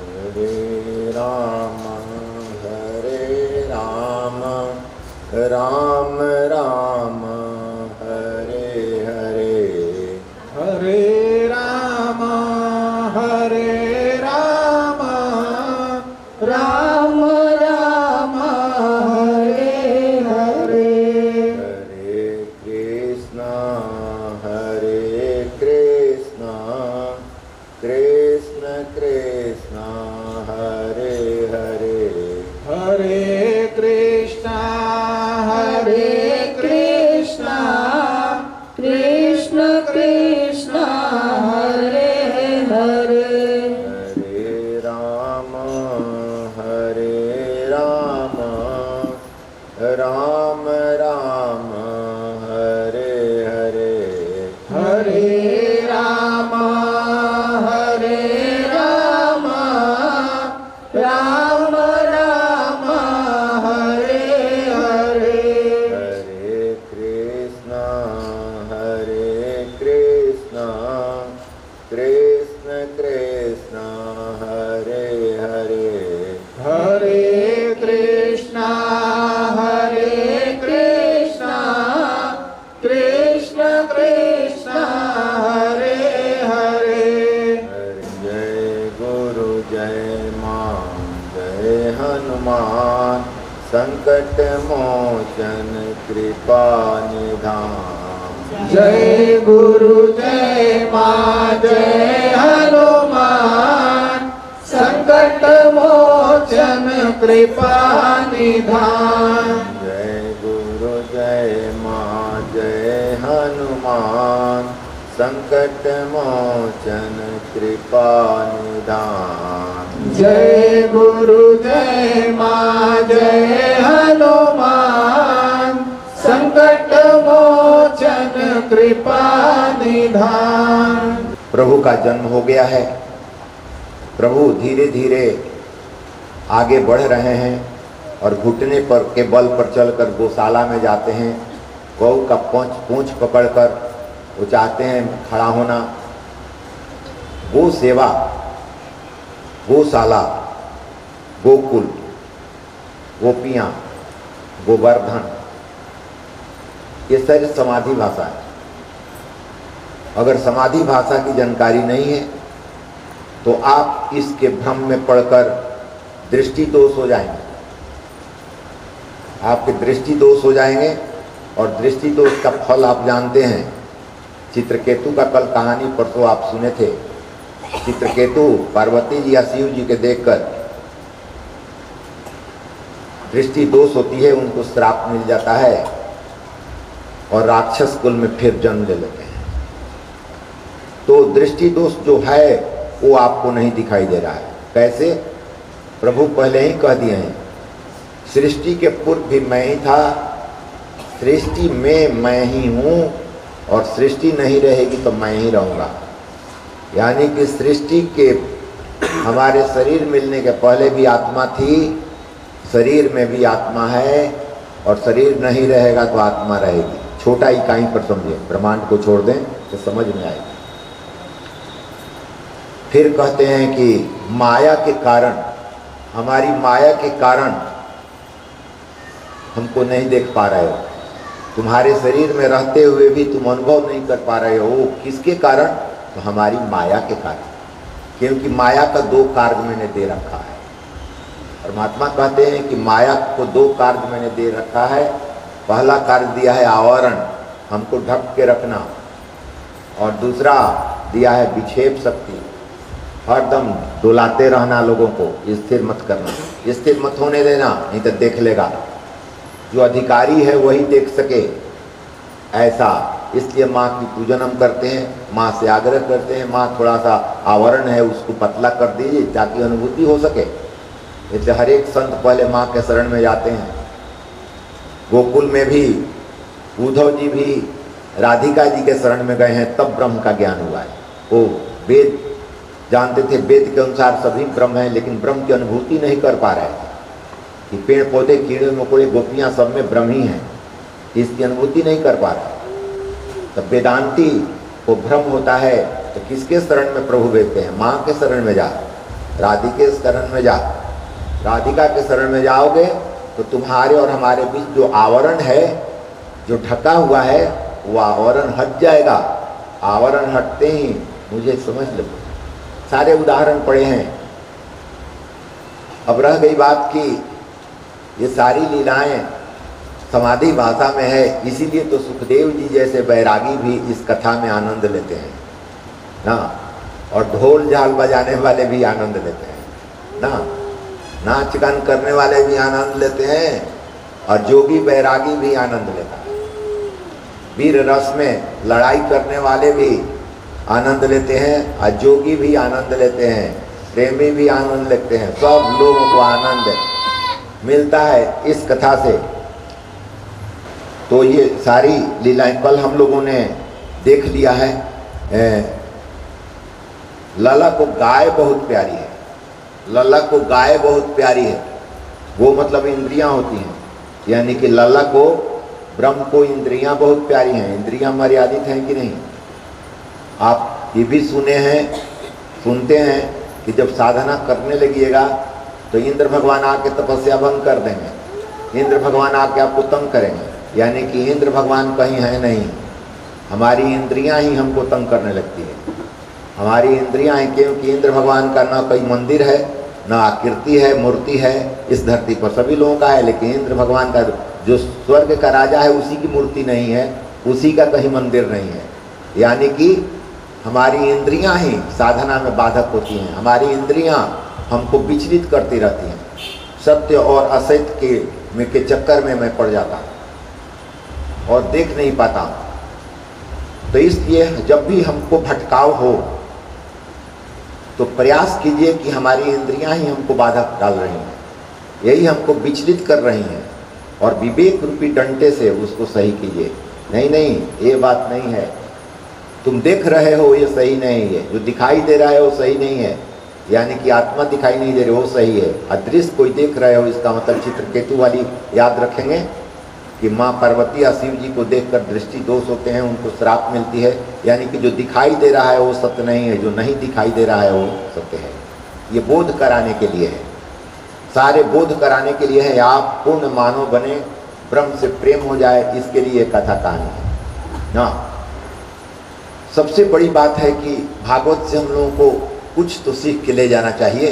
हरे राम राम राम हरे हरे। हरे राम राम राम हरे हरे। हरे कृष्णा कृष्ण कृष्ण हरे हरे। हरे कृष्णा कृष्ण कृष्ण हरे हरे। हरे राम राम राम हरे हरे। हरे राम राम राम हरे हरे। हरे कृष्णा कृष्ण कृष्ण हरे हरे। हरे कृष्णा कृष्ण कृष्ण हरे हरे। जय गुरु जय मां जय हनुमान संकट मोचन कृपा निधान। जय गुरु जय मां जय हनुमान संकट मोचन कृपा निधान। जय गुरु जय मां जय हनुमान संकट मोचन कृपा निधान। जय गुरु जय मां जय हनुमान संकट मोचन कृपा निधान। प्रभु का जन्म हो गया है। प्रभु धीरे धीरे आगे बढ़ रहे हैं और घुटने पर के बल पर चलकर गौशाला में जाते हैं। गौ का पूंछ पकड़कर वो चाहते हैं खड़ा होना। गो सेवा, गौशाला, गोकुल, गोपियाँ, गोवर्धन, ये सारी समाधि भाषा है। अगर समाधि भाषा की जानकारी नहीं है तो आप इसके भ्रम में पड़कर दृष्टि दोष हो जाएंगे। आपके दृष्टि दोष हो जाएंगे और दृष्टि दोष का फल आप जानते हैं। चित्रकेतु का कल कहानी परसों आप सुने थे। चित्रकेतु पार्वती जी या शिव जी के देखकर दृष्टि दोष होती है, उनको श्राप मिल जाता है और राक्षस कुल में फिर जन्म ले लेते हैं। तो दृष्टि दोष जो है वो आपको नहीं दिखाई दे रहा है। कैसे? प्रभु पहले ही कह दिए हैं, सृष्टि के पूर्व भी मैं ही था, सृष्टि में मैं ही हूँ और सृष्टि नहीं रहेगी तो मैं ही रहूँगा। यानी कि सृष्टि के हमारे शरीर मिलने के पहले भी आत्मा थी, शरीर में भी आत्मा है और शरीर नहीं रहेगा तो आत्मा रहेगी। छोटा इकाई पर समझे, ब्रह्मांड को छोड़ दें तो समझ में आएगा। फिर कहते हैं कि माया के कारण, हमारी माया के कारण हमको नहीं देख पा रहे हो। तुम्हारे शरीर में रहते हुए भी तुम अनुभव नहीं कर पा रहे हो। किसके कारण? तो हमारी माया के कारण। क्योंकि माया का दो कार्य मैंने दे रखा है। परमात्मा कहते हैं कि माया को दो कार्य मैंने दे रखा है। पहला कार्य दिया है आवरण, हमको ढक के रखना, और दूसरा दिया है विक्षेप शक्ति, हरदम डुलाते रहना, लोगों को स्थिर मत करना, स्थिर मत होने देना, नहीं तो देख लेगा। जो अधिकारी है वही देख सके, ऐसा। इसलिए माँ की पूजन हम करते हैं, माँ से आग्रह करते हैं, माँ थोड़ा सा आवरण है उसको पतला कर दीजिए ताकि अनुभूति हो सके। इसलिए हर एक संत पहले माँ के शरण में जाते हैं। गोकुल में भी उद्धव जी भी राधिका जी के शरण में गए हैं, तब ब्रह्म का ज्ञान हुआ है। वो वेद जानते थे, वेद के अनुसार सभी ब्रह्म हैं, लेकिन ब्रह्म की अनुभूति नहीं कर पा रहे थे कि पेड़ पौधे कीड़े मकोड़े गोपियाँ सब में ब्रह्म ही हैं, इसकी अनुभूति नहीं कर पा रहे। तब वेदांती को भ्रम होता है तो किसके शरण में प्रभु भेजते हैं? माँ के शरण में जा। राधिके शरण में जा, राधिका के शरण में जाओगे तो तुम्हारे और हमारे बीच जो आवरण है, जो ढका हुआ है, वो आवरण हट जाएगा। आवरण हटते ही मुझे समझ लो, सारे उदाहरण पड़े हैं। अब रह गई बात कि ये सारी लीलाएं समाधि भाषा में है, इसीलिए तो सुखदेव जी जैसे बैरागी भी इस कथा में आनंद लेते हैं ना, और ढोल झाल बजाने वाले भी आनंद लेते हैं ना, नाच गान करने वाले भी आनंद लेते हैं, और जोगी बैरागी भी आनंद लेता है। वीर रस में लड़ाई करने वाले भी आनंद लेते हैं, और जोगी भी आनंद लेते हैं, प्रेमी भी आनंद लेते हैं। सब लोगों को आनंद मिलता है इस कथा से। तो ये सारी लीलाएं कल हम लोगों ने देख लिया है। लला को गाय बहुत प्यारी है, लला को गाय बहुत प्यारी है। वो मतलब इंद्रियां होती हैं, यानी कि लला को, ब्रह्म को इंद्रियां बहुत प्यारी हैं। इंद्रियां मर्यादित हैं कि नहीं? आप ये भी सुनते हैं कि जब साधना करने लगिएगा तो इंद्र भगवान आके तपस्या भंग कर देंगे, इंद्र भगवान आके आपको तंग करेंगे। यानी कि इंद्र भगवान कहीं है नहीं, हमारी इंद्रियां ही हमको तंग करने लगती है। हमारी इंद्रियां हैं, क्योंकि इंद्र भगवान का ना कोई मंदिर है, ना आकृति है, मूर्ति है इस धरती पर। सभी लोगों का है, लेकिन इंद्र भगवान का, जो स्वर्ग का राजा है, उसी की मूर्ति नहीं है, उसी का कहीं मंदिर नहीं है। यानी कि हमारी इंद्रियां ही साधना में बाधक होती हैं। हमारी इंद्रियां हमको विचलित करती रहती हैं। सत्य और असत्य के चक्कर में मैं पड़ जाता और देख नहीं पाता। तो इसलिए जब भी हमको भटकाव हो तो प्रयास कीजिए कि हमारी इंद्रियां ही हमको बाधक डाल रही हैं, यही हमको विचलित कर रही हैं, और विवेक रूपी डंडे से उसको सही कीजिए। नहीं, ये बात नहीं है, तुम देख रहे हो ये सही नहीं है, जो दिखाई दे रहा है वो सही नहीं है। यानी कि आत्मा दिखाई नहीं दे रही, वो सही है। अदृश्य कोई देख रहे हो, इसका मतलब चित्रकेतु वाली याद रखेंगे कि माँ पार्वती या शिव जी को देखकर दृष्टि दोष होते हैं, उनको श्राप मिलती है। यानी कि जो दिखाई दे रहा है वो सत्य नहीं है, जो नहीं दिखाई दे रहा है वो सत्य है। ये बोध कराने के लिए है, सारे बोध कराने के लिए है। आप पूर्ण मानव बने, ब्रह्म से प्रेम हो जाए, इसके लिए कथा कहानी है ना। सबसे बड़ी बात है कि भागवत से हम लोगों को कुछ तो सीख के ले जाना चाहिए।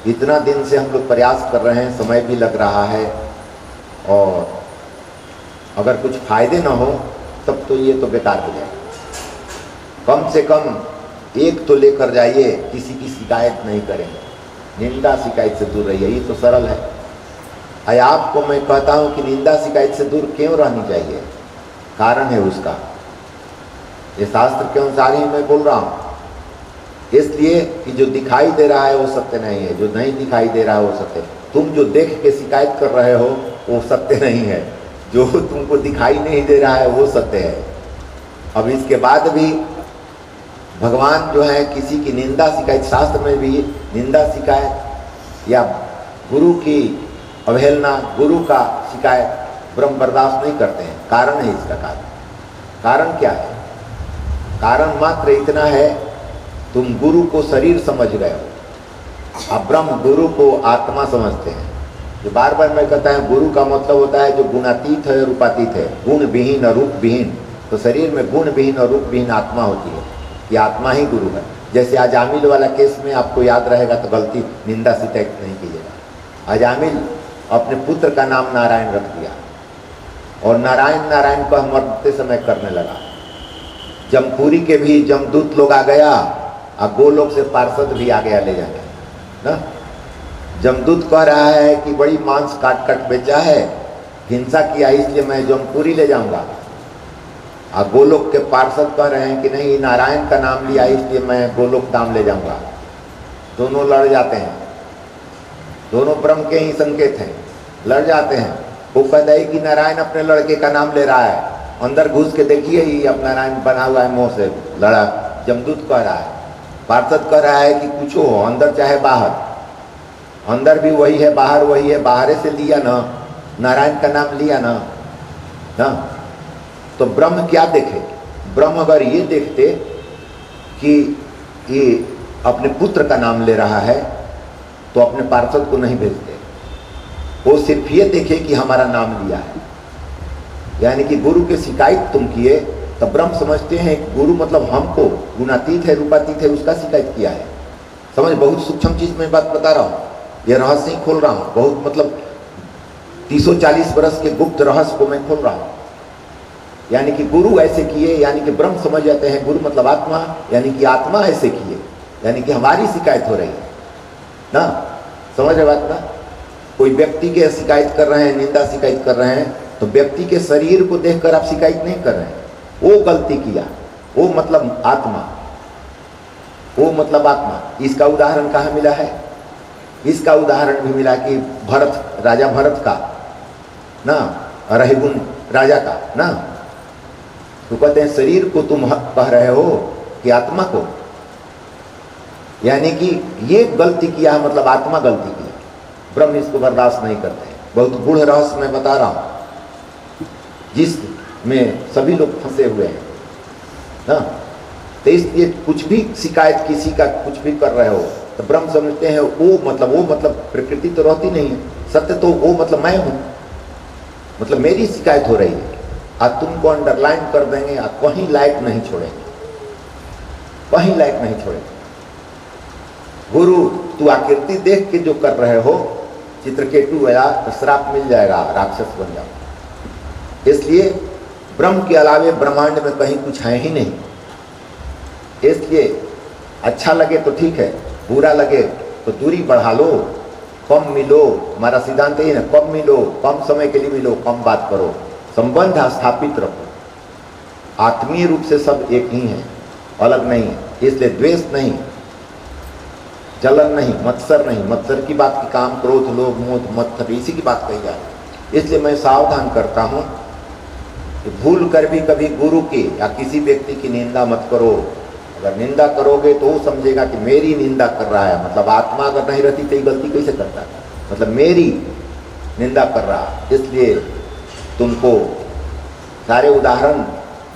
इतना दिन से हम लोग प्रयास कर रहे हैं, समय भी लग रहा है, और अगर कुछ फायदे ना हो तब तो ये तो बेकार हो जाए। कम से कम एक तो लेकर जाइए, किसी की शिकायत नहीं करेंगे, निंदा शिकायत से दूर रहिए, ये तो सरल है। आया आपको मैं कहता हूँ कि निंदा शिकायत से दूर क्यों रहनी चाहिए, कारण है उसका, ये शास्त्र के अनुसार ही मैं बोल रहा हूँ। इसलिए कि जो दिखाई दे रहा है वो सत्य नहीं है, जो नहीं दिखाई दे रहा है वो सत्य है। तुम जो देख के शिकायत कर रहे हो वो सत्य नहीं है, जो तुमको दिखाई नहीं दे रहा है वो सत्य है। अब इसके बाद भी भगवान जो है किसी की निंदा शिकायत, शास्त्र में भी निंदा शिकायत या गुरु की अवहेलना, गुरु का शिकायत ब्रह्म बर्दाश्त नहीं करते हैं। कारण है इसका, कारण क्या है? कारण मात्र इतना है, तुम गुरु को शरीर समझ गए हो, अब ब्रह्म गुरु को आत्मा समझते हैं। जो बार बार मैं कहता हूँ, गुरु का मतलब होता है जो गुणातीत है, रूपातीत है, गुण विहीन और रूप विहीन। तो शरीर में गुण विहीन और रूप विहीन आत्मा होती है, ये आत्मा ही गुरु है। जैसे अजामिल वाला केस में आपको याद रहेगा, तो गलती निंदा शिकायत नहीं कीजिएगा। अजामिल अपने पुत्र का नाम नारायण रख दिया, और नारायण नारायण को मरते समय करने लगा। जमपुरी के भी जमदूत लोग आ गया, और गोलोक से पार्षद भी आ गया ले जाने ना। जमदूत कह रहा है कि बड़ी मांस काट काट बेचा है, हिंसा किया, इसलिए मैं जमपुरी ले जाऊंगा। और गोलोक के पार्षद कह रहे हैं कि नहीं, नारायण का नाम लिया इसलिए मैं गोलोक धाम ले जाऊंगा। दोनों लड़ जाते हैं, दोनों ब्रह्म के ही संकेत हैं, लड़ जाते हैं। वो कहता है कि नारायण अपने लड़के का नाम ले रहा है, अंदर घुस के देखिए ही अब नारायण बना हुआ है, मुंह से लड़ा। जमदूत कह रहा है, पार्षद कह रहा है कि कुछ हो, अंदर चाहे बाहर, अंदर भी वही है, बाहर वही है, बाहर से लिया ना, नारायण का नाम लिया ना। तो ब्रह्म क्या देखे? ब्रह्म अगर ये देखते कि ये अपने पुत्र का नाम ले रहा है तो अपने पार्षद को नहीं भेजते, वो सिर्फ ये देखे कि हमारा नाम लिया है। यानी कि गुरु के शिकायत तुम किए तब ब्रह्म समझते हैं गुरु मतलब हमको गुणातीत है, रूपातीत है, उसका शिकायत किया है। समझ, बहुत सूक्ष्म चीज में बात बता रहा हूँ, ये रहस्य ही खोल रहा हूँ। बहुत मतलब 340 वर्ष के गुप्त रहस्य को मैं खोल रहा हूँ। यानी कि गुरु ऐसे किए, यानी कि ब्रह्म समझ जाते हैं गुरु मतलब आत्मा, यानी कि आत्मा ऐसे किए, यानी कि हमारी शिकायत हो रही है ना। समझ रहे बात ना? कोई व्यक्ति के शिकायत कर रहे हैं, निंदा शिकायत कर रहे हैं, तो व्यक्ति के शरीर को देखकर आप शिकायत नहीं कर रहे हैं, वो गलती किया, वो मतलब आत्मा, वो मतलब आत्मा। इसका उदाहरण कहाँ मिला है? इसका उदाहरण भी मिला कि भरत, राजा भरत का ना, रहीगुण राजा का ना, तो कहते हैं शरीर को तुम कह रहे हो कि आत्मा को, यानी कि ये गलती किया मतलब आत्मा गलती की। ब्रह्म इसको बर्दाश्त नहीं करते। बहुत गूढ़ रहस्य मैं बता रहा हूं जिसमें सभी लोग फंसे हुए हैं ना। तो इसलिए कुछ भी शिकायत किसी का कुछ भी कर रहे हो तो ब्रह्म समझते हैं वो मतलब प्रकृति तो रहती नहीं है, सत्य तो वो मतलब मैं हूं, मतलब मेरी शिकायत हो रही है। आज तुमको अंडरलाइन कर देंगे, आज कहीं लायक नहीं छोड़ेंगे, कहीं लायक नहीं छोड़ेंगे। गुरु तू आकृति देख के जो कर रहे हो, चित्रकेतु वाला, तो श्राप मिल जाएगा, राक्षस बन जाओ। इसलिए ब्रह्म के अलावे ब्रह्मांड में कहीं कुछ है ही नहीं। इसलिए अच्छा लगे तो ठीक है, बुरा लगे तो दूरी बढ़ा लो, कम मिलो। हमारा सिद्धांत ही है ना, कम मिलो, कम समय के लिए मिलो, कम बात करो, संबंध स्थापित रखो। आत्मीय रूप से सब एक ही है, अलग नहीं है। इसलिए द्वेष नहीं, जलन नहीं, मत्सर नहीं। मत्सर की बात की काम, क्रोध, लोभ, मोह, मत्सर, इसी की बात कही जा रही है। इसलिए मैं सावधान करता हूँ कि भूल कर भी कभी गुरु की या किसी व्यक्ति की निंदा मत करो। अगर निंदा करोगे तो वो समझेगा कि मेरी निंदा कर रहा है, मतलब आत्मा अगर नहीं रहती तो ये गलती कैसे करता है, मतलब मेरी निंदा कर रहा है। इसलिए तुमको सारे उदाहरण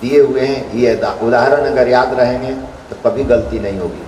दिए हुए हैं, ये उदाहरण अगर याद रहेंगे तो कभी गलती नहीं होगी।